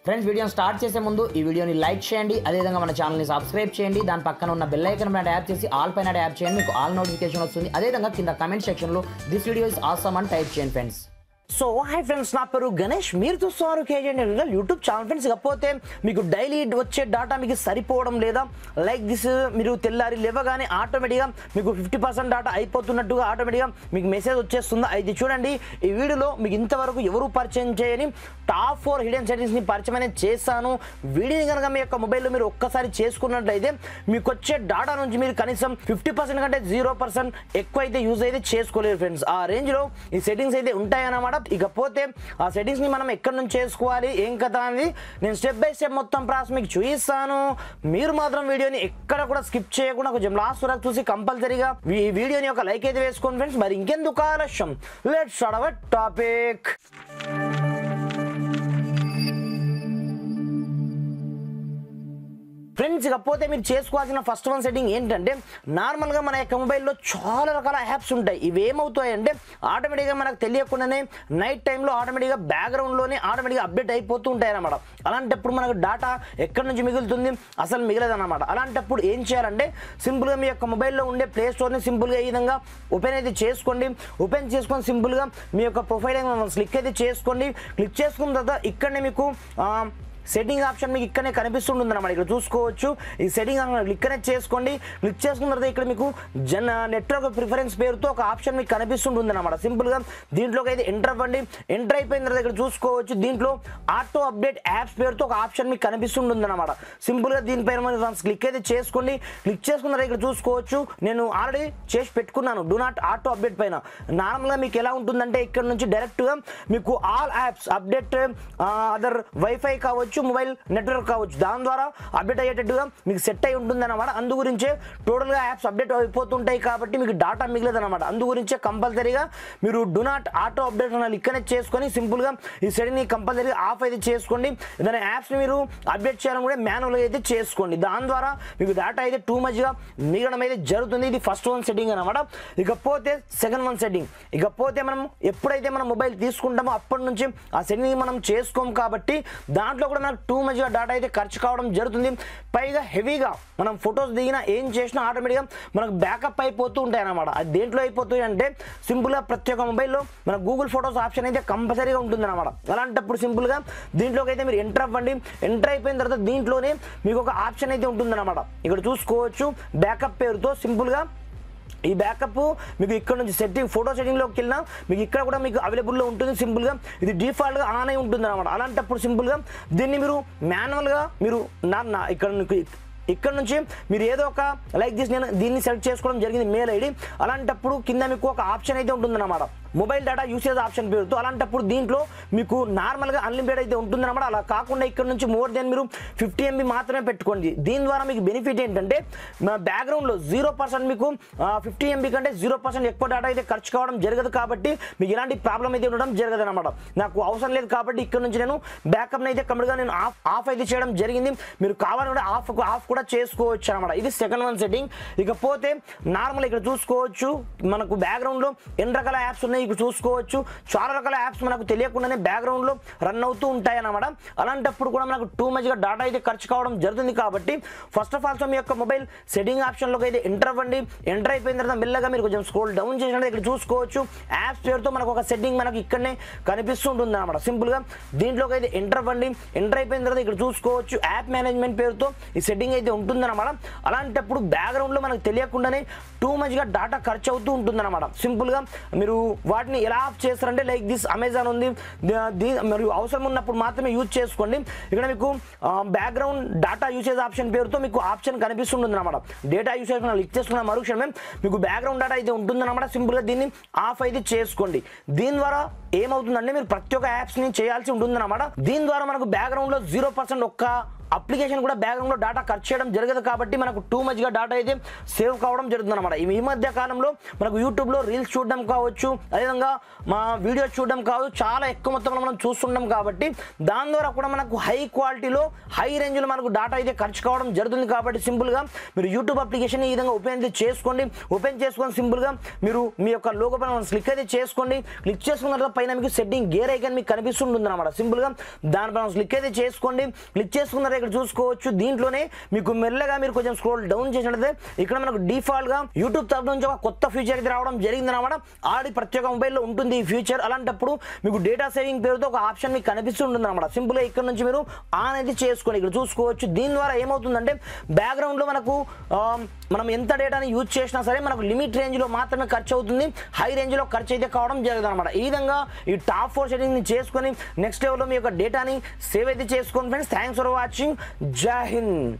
Friends వీడియోని start చేసే ముందు ఈ వీడియోని లైక్ చేయండి, అదేవిధంగా మన ఛానల్ని సబ్స్క్రైబ్ చేయండి. దాని పక్కన ఉన్న బెల్ ఐకాన్ పైన ట్యాప్ చేసి ఆల్ పైన ట్యాప్ చేయండి, మీకు ఆల్ నోటిఫికేషన్ వస్తుంది. అదేవిధంగా కింద కమెంట్ సెక్షన్లో దిస్ వీడియో ఇస్ ఆసమ్ అని టైప్ చేయండి ఫ్రెండ్స్. సో హాయ్ ఫ్రెండ్స్, నా పేరు గణేష్, మీరు చూస్తున్నారు కేజీ యూట్యూబ్ ఛానల్. ఫ్రెండ్స్ ఇకపోతే మీకు డైలీ వచ్చే డేటా మీకు సరిపోవడం లేదా లైక్ దిస్, మీరు తెల్లారి లేవగానే ఆటోమేటిక్గా మీకు 50% డేటా అయిపోతున్నట్టుగా ఆటోమేటిక్గా మీకు మెసేజ్ వచ్చేస్తుందా? అయితే చూడండి, ఈ వీడియోలో మీకు ఇంతవరకు ఎవరు పరిచయం చేయని టాప్ 4 హిడెన్ సెట్టింగ్స్ని పరిచయం అనేది చేస్తాను. వీడియోని కనుక మీ యొక్క మొబైల్లో మీరు ఒక్కసారి చేసుకున్నట్లయితే మీకు వచ్చే డేటా నుంచి మీరు కనీసం 50% కంటే 0% ఎక్కువ అయితే యూజ్ అయితే చేసుకోలేరు ఫ్రెండ్స్. ఆ రేంజ్లో ఈ సెట్టింగ్స్ అయితే ఉంటాయన్నమాట. ఇకపోతే ఆ సెట్టింగ్స్ ని మనం ఎక్కడి నుంచి చేసుకోవాలి, ఏం కథ అనేది నేను స్టెప్ బై స్టెప్ మొత్తం ప్రాసెస్ మీకు చూపిస్తాను. మీరు మాత్రం వీడియోని ఎక్కడ కూడా స్కిప్ చేయకుండా కొంచెం లాస్ట్ వరకు చూసి కంపల్సరీగా ఈ వీడియోని ఒక లైక్ అయితే వేసుకోండి ఫ్రెండ్స్. మరి ఇంకెందుకు ఆలస్యం, let's start our topic. Friends ఇకపోతే మీరు చేసుకోవాల్సిన ఫస్ట్ వన్ సెట్టింగ్ ఏంటంటే, నార్మల్గా మన యొక్క మొబైల్లో చాలా రకాల యాప్స్ ఉంటాయి. ఇవి ఏమవుతాయంటే ఆటోమేటిక్గా మనకు తెలియకుండానే నైట్ టైంలో ఆటోమేటిక్గా బ్యాక్గ్రౌండ్లోనే ఆటోమేటిక్గా అప్డేట్ అయిపోతూ ఉంటాయి అన్నమాట. అలాంటప్పుడు మనకు డేటా ఎక్కడి నుంచి మిగులుతుంది, అసలు మిగలదు అనమాట. అలాంటప్పుడు ఏం చేయాలంటే సింపుల్గా మీ యొక్క మొబైల్లో ఉండే ప్లే స్టోర్ని సింపుల్గా ఈ విధంగా ఓపెన్ అయితే చేసుకోండి. ఓపెన్ చేసుకొని సింపుల్గా మీ యొక్క ప్రొఫైల్ క్లిక్ అయితే చేసుకోండి. క్లిక్ చేసుకున్న తర్వాత ఇక్కడనే మీకు సెట్టింగ్ ఆప్షన్ మీకు ఇక్కడనే కనిపిస్తుంటుంది అన్నమాట. ఇక్కడ చూసుకోవచ్చు, ఈ సెట్టింగ్ ఇక్కడనే చేసుకోండి. క్లిక్ చేసుకున్న తర్వాత ఇక్కడ మీకు నెట్వర్క్ ప్రిఫరెన్స్ పేరుతో ఒక ఆప్షన్ మీకు కనిపిస్తుంటుంది అన్నమాట. సింపుల్గా దీంట్లోకి అయితే ఎంటర్ అవ్వండి. ఎంటర్ అయిపోయిన తర్వాత ఇక్కడ చూసుకోవచ్చు, దీంట్లో ఆటో అప్డేట్ యాప్స్ పేరుతో ఒక ఆప్షన్ మీకు కనిపిస్తుంటుంది అన్నమాట. సింపుల్గా దీనిపైన క్లిక్ అయితే చేసుకోండి. క్లిక్ చేసుకున్న తర్వాత ఇక్కడ చూసుకోవచ్చు, నేను ఆల్రెడీ చేసి పెట్టుకున్నాను డూ నాట్ ఆటో అప్డేట్ పైన. నార్మల్గా మీకు ఎలా ఉంటుందంటే ఇక్కడ నుంచి డైరెక్ట్గా మీకు all apps update, other wifi కావచ్చు, మొబైల్ నెట్వర్క్ కావచ్చు, దాని ద్వారా అప్డేట్ అయ్యేటట్టుగా మీకు సెట్ అయి ఉంటుంది అన్నమాట. అందు గురించే టోటల్గా యాప్స్ అప్డేట్ అయిపోతుంటాయి కాబట్టి మీకు డాటా మిగలదు అనమాట. అందు గురించే కంపల్సరీగా మీరు డూ నాట్ ఆటో అప్డేట్ ఇక్కడనే చేసుకొని సింపుల్గా ఈ సెట్టింగ్ని కంపల్సరీగా ఆఫ్ అయితే చేసుకోండి. ఏదైనా యాప్స్ని మీరు అప్డేట్ చేయాలని కూడా మాన్యువల్గా అయితే చేసుకోండి. దాని ద్వారా మీకు డాటా అయితే టూ మచ్గా మిగలడం అయితే జరుగుతుంది. ఇది ఫస్ట్ వన్ సెట్టింగ్ అనమాట. ఇకపోతే సెకండ్ వన్ సెట్టింగ్. ఇకపోతే మనం ఎప్పుడైతే మనం మొబైల్ తీసుకుంటామో అప్పటి నుంచి ఆ సెట్టింగ్ మనం చేసుకోము కాబట్టి దాంట్లో కూడా మనకు టూ మచ్గా డేటా అయితే ఖర్చు కావడం జరుగుతుంది. పైగా హెవీగా మనం ఫొటోస్ దిగినా ఏం చేసినా ఆటోమేటిక్గా మనకు బ్యాకప్ అయిపోతూ ఉంటాయి అన్నమాట. అది దేంట్లో అయిపోతుంది అంటే సింపుల్గా ప్రతి ఒక్క మొబైల్లో మన గూగుల్ ఫొటోస్ ఆప్షన్ అయితే కంపల్సరీగా ఉంటుంది అన్నమాట. అలాంటప్పుడు సింపుల్గా దీంట్లోకి అయితే మీరు ఎంటర్ అవ్వండి. ఎంటర్ అయిపోయిన తర్వాత దీంట్లోనే మీకు ఒక ఆప్షన్ అయితే ఉంటుంది అన్నమాట. ఇక్కడ చూసుకోవచ్చు, బ్యాకప్ పేరుతో సింపుల్గా ఈ బ్యాకప్ మీకు ఇక్కడ నుంచి సెట్టింగ్ ఫోటో సెట్టింగ్లోకి వెళ్ళినా మీకు ఇక్కడ కూడా మీకు అవైలబుల్లో ఉంటుంది. సింపుల్గా ఇది డిఫాల్ట్గా ఆన్ అయి ఉంటుంది అనమాట. అలాంటప్పుడు సింపుల్గా దీన్ని మీరు మాన్యువల్గా మీరు ఇక్కడ నుంచి మీరు ఏదో ఒక లైక్ దిస్ నేను దీన్ని సెలెక్ట్ చేసుకోవడం జరిగింది, మెయిల్ ఐడి. అలాంటప్పుడు కింద మీకు ఒక ఆప్షన్ అయితే ఉంటుందన్నమాట, మొబైల్ డేటా యూసేజ్ ఆప్షన్ పేరుతో. అలాంటప్పుడు దీంట్లో మీకు నార్మల్గా అన్లిమిటెడ్ అయితే ఉంటుందన్నమాట. అలా కాకుండా ఇక్కడ నుంచి మోర్ దెన్ మీరు 50 MB మాత్రమే పెట్టుకోండి. దీని ద్వారా మీకు బెనిఫిట్ ఏంటంటే బ్యాక్గ్రౌండ్లో 0% మీకు 50 MB కంటే 0% ఎక్కువ డేటా అయితే ఖర్చు కావడం జరగదు. కాబట్టి మీకు ఇలాంటి ప్రాబ్లం అయితే ఉండడం జరగదు అనమాట. నాకు అవసరం లేదు కాబట్టి ఇక్కడ నుంచి నేను బ్యాకప్ని అయితే కంప్లీట్గా నేను ఆఫ్ అయితే చేయడం జరిగింది. మీరు కావాలంటే ఆఫ్ కూడా చేసుకోవచ్చు అనమాట. ఇది సెకండ్ వన్ సెట్టింగ్. ఇకపోతే నార్మల్ ఇక్కడ చూసుకోవచ్చు, మనకు బ్యాక్గ్రౌండ్లో ఎన్ని రకాల యాప్స్ ఉన్నాయి ఇక్కడ చూసుకోవచ్చు. చాలా రకాల యాప్స్ మనకు తెలియకుండానే బ్యాక్గ్రౌండ్లో రన్ అవుతూ ఉంటాయి అన్నమాట. అలాంటప్పుడు కూడా మనకు టూ మచ్గా డేటా అయితే ఖర్చు కావడం జరుగుతుంది. కాబట్టి ఫస్ట్ ఆఫ్ ఆల్ మీ యొక్క మొబైల్ సెట్టింగ్ ఆప్షన్లోకి అయితే ఎంటర్ అవ్వండి. ఎంటర్ అయిపోయిన తర్వాత మెల్లగా మీరు కొంచెం స్క్రోల్ డౌన్ చేసినట్టు ఇక్కడ చూసుకోవచ్చు, యాప్స్ పేరుతో మనకు ఒక సెట్టింగ్ మనకు ఇక్కడనే కనిపిస్తుంటుంది అనమాట. సింపుల్గా దీంట్లోకి అయితే ఎంటర్ అవ్వండి. ఎంటర్ అయిపోయిన తర్వాత ఇక్కడ చూసుకోవచ్చు, యాప్ మేనేజ్మెంట్ పేరుతో ఈ సెట్టింగ్ అయితే ఉంటుందన్నమాట. అలాంటప్పుడు బ్యాక్గ్రౌండ్లో మనకు తెలియకుండానే టూ మచ్గా డేటా ఖర్చు అవుతూ ఉంటుందన్నమాట. సింపుల్గా మీరు వాటిని ఎలా ఆఫ్ చేస్తారంటే లైక్ దిస్ అమెజాన్ ఉంది, మరియు అవసరం ఉన్నప్పుడు మాత్రమే యూజ్ చేసుకోండి. ఇక్కడ మీకు బ్యాక్గ్రౌండ్ డేటా యూసేజ్ ఆప్షన్ పేరుతో మీకు ఆప్షన్ కనిపిస్తుంటుంది అనమాట. డేటా యూసేజ్ క్లిక్ చేసుకున్న మరుక్షణమే మీకు బ్యాక్గ్రౌండ్ డేటా అయితే ఉంటుందన్నమాట. సింపుల్గా దీన్ని ఆఫ్ అయితే చేసుకోండి. దీని ద్వారా ఏమవుతుందంటే మీరు ప్రతి ఒక్క యాప్స్ని చేయాల్సి ఉంటుందన్నమాట. దీని ద్వారా మనకు బ్యాక్గ్రౌండ్లో 0% ఒక్క అప్లికేషన్ కూడా బ్యాక్గ్రౌండ్లో డేటా ఖర్చు చేయడం జరగదు కాబట్టి మనకు టూ మచ్గా డేటా అయితే సేవ్ కావడం జరుగుతుంది అనమాట. ఈ మధ్య కాలంలో మనకు యూట్యూబ్లో రీల్స్ చూడడం కావచ్చు, అదేవిధంగా మా వీడియోస్ చూడడం కావచ్చు, చాలా ఎక్కువ మొత్తంలో మనం చూస్తుంటాం కాబట్టి దాని ద్వారా కూడా మనకు హై క్వాలిటీలో హై రేంజ్లో మనకు డేటా అయితే ఖర్చు కావడం జరుగుతుంది. కాబట్టి సింపుల్గా మీరు యూట్యూబ్ అప్లికేషన్ ఈ విధంగా ఓపెన్ చేసుకొని సింపుల్గా మీరు మీ యొక్క లోగో పైన క్లిక్ అయితే చేసుకోండి. క్లిక్ చేసుకున్న తర్వాత పైన మీకు సెట్టింగ్ గేర్ ఐకాన్ మీకు కనిపిస్తుంటుంది అనమాట. సింపుల్గా దానిపైన క్లిక్ అయితే చేసుకోండి. క్లిక్ చేసుకున్న ఇక్కడ చూసుకోవచ్చు, దీంట్లోనే మీకు మెల్లగా మీరు కొంచెం స్క్రోల్ డౌన్ చేసినట్లయితే ఇక్కడ మనకు డిఫాల్ట్గా యూట్యూబ్ తరఫు నుంచి ఒక కొత్త ఫీచర్ అయితే రావడం జరిగింది అనమాట. ఆడి ప్రతి ఒక్క మొబైల్లో ఉంటుంది ఈ ఫీచర్. అలాంటప్పుడు మీకు డేటా సేవింగ్ పేరుతో ఒక ఆప్షన్ మీకు కనిపిస్తుంటుంది అనమాట. సింపుల్గా ఇక్కడ నుంచి మీరు ఆన్ అయితే చేసుకోండి. ఇక్కడ చూసుకోవచ్చు, దీని ద్వారా ఏమవుతుందంటే బ్యాక్గ్రౌండ్లో మనకు మనం ఎంత డేటాని యూజ్ చేసినా సరే మనకు లిమిట్ రేంజ్లో మాత్రమే ఖర్చు అవుతుంది, హై రేంజ్లో ఖర్చు అయితే కావడం జరుగుతుంది అనమాట. ఈ విధంగా ఈ టాప్ 4 సెట్టింగ్ని చేసుకొని నెక్స్ట్ లెవెల్లో మీ యొక్క డేటాని సేవ్ అయితే చేసుకోండి ఫ్రెండ్స్. Thanks for watching. జై హింద్.